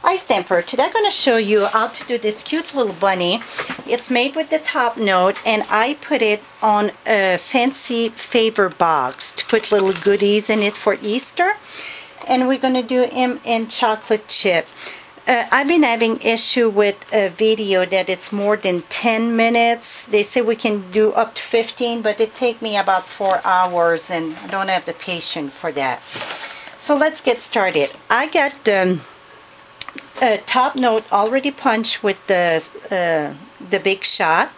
Ice Stamper. Today I'm going to show you how to do this cute little bunny. It's made with the top note, and I put it on a fancy favor box to put little goodies in it for Easter. And we're going to do him in chocolate chip. I've been having issue with a video that it's more than 10 minutes. They say we can do up to 15, but it take me about 4 hours, and I don't have the patience for that. So let's get started. I got the top note already punched with the Big Shot,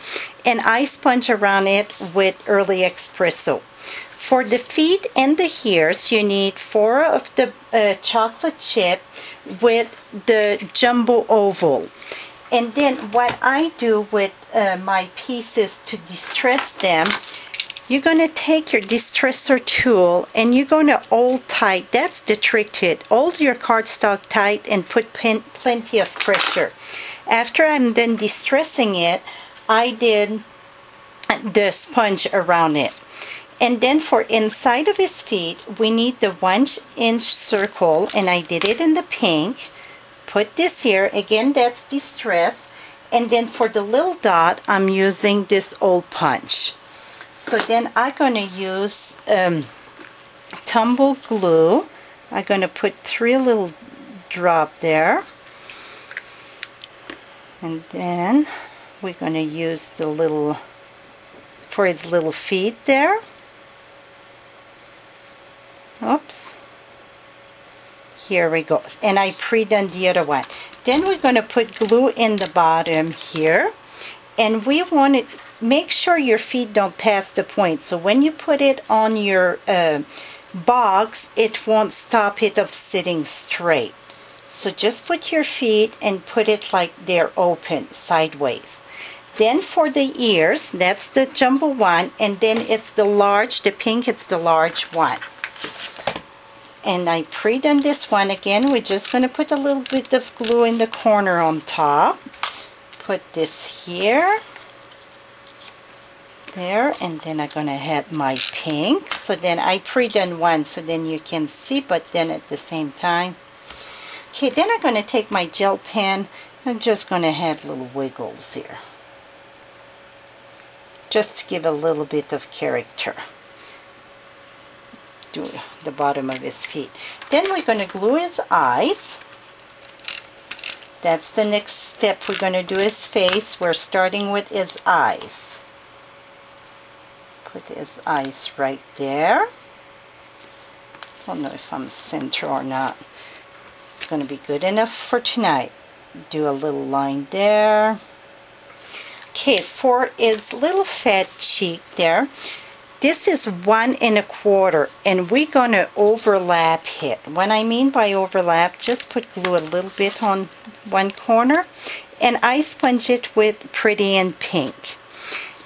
and I sponge around it with early espresso. For the feet and the ears, you need 4 of the chocolate chip with the jumbo oval. And then what I do with my pieces to distress them, you're going to take your distressor tool and you're going to hold tight. That's the trick to it. Hold your cardstock tight and put plenty of pressure. After I'm done distressing it, I did the sponge around it. And then for inside of his feet, we need the 1-inch circle, and I did it in the pink. Put this here. Again, that's distress. And then for the little dot, I'm using this old punch. So then I'm going to use tumble glue. I'm going to put 3 little drop there. And then we're going to use the little, for its little feet there. Oops. Here we go. And I pre-done the other one. Then we're going to put glue in the bottom here. And we want to make sure your feet don't pass the point. So when you put it on your box, it won't stop it of sitting straight. So just put your feet and put it like they're open, sideways. Then for the ears, that's the jumbo one. And then it's the large, the pink, it's the large one. And I pre-done this one again. We're just going to put a little bit of glue in the corner on top. Put this here. There. And then I'm going to add my pink. So then I pre-done one so then you can see, but then at the same time. Okay, then I'm going to take my gel pen. I'm just going to add little wiggles here. Just to give a little bit of character. The bottom of his feet. Then we're going to glue his eyes. That's the next step. We're going to do his face. We're starting with his eyes. Put his eyes right there. I don't know if I'm center or not. It's going to be good enough for tonight. Do a little line there. Okay, for his little fat cheek there, this is 1 1/4, and we're going to overlap it. What I mean by overlap, just put glue a little bit on one corner, and I sponge it with Pretty in Pink.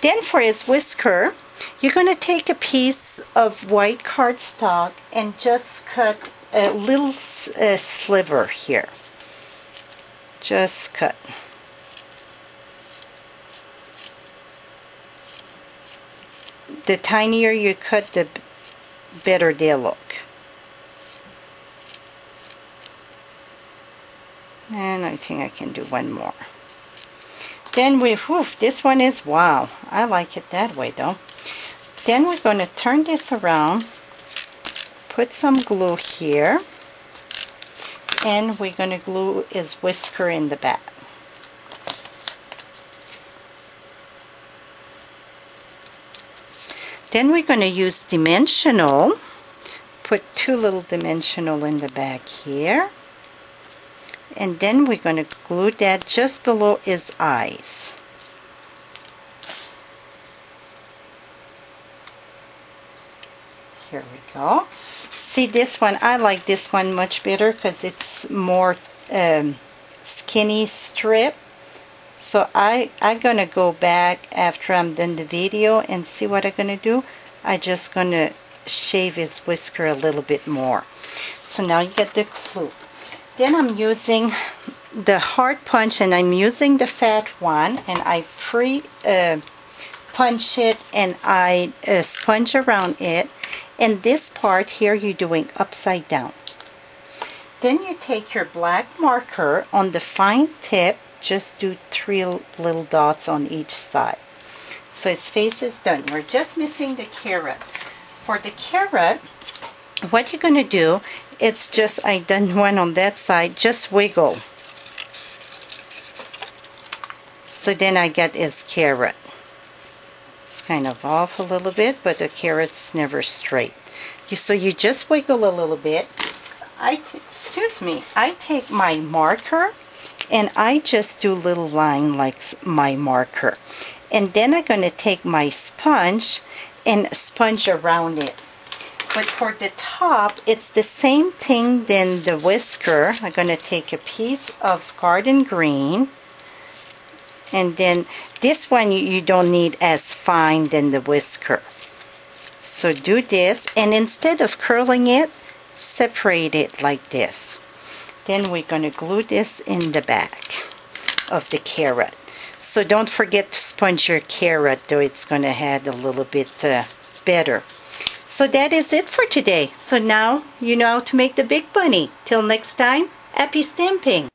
Then for his whisker, you're going to take a piece of white cardstock and just cut a little sliver here. Just cut. The tinier you cut, the better they look. And I think I can do one more. Then this one is wow. I like it that way though. Then we're going to turn this around, put some glue here, and we're going to glue his whisker in the back. Then we're going to use dimensional. Put 2 little dimensional in the back here. And then we're going to glue that just below his eyes. Here we go. See this one, I like this one much better because it's more skinny strip. So I'm going to go back after I'm done the video and see what I'm going to do. I'm just going to shave his whisker a little bit more. So now you get the clue. Then I'm using the hard punch, and I'm using the fat one, and I punch it and I sponge around it. And this part here you're doing upside down. Then you take your black marker on the fine tip, just do 3 little dots on each side. So his face is done. We're just missing the carrot. For the carrot, what you're going to do, it's just, I done one on that side, just wiggle. So then I get his carrot. It's kind of off a little bit, but the carrot's never straight. So you just wiggle a little bit. I take my marker and I just do a little line like my marker. And then I'm going to take my sponge and sponge around it. But for the top, it's the same thing than the whisker. I'm going to take a piece of garden green. And then this one you don't need as fine than the whisker. So do this, and instead of curling it, separate it like this. Then we're going to glue this in the back of the carrot. So don't forget to sponge your carrot, though it's going to add a little bit better. So that is it for today. So now you know how to make the big bunny. Till next time, happy stamping!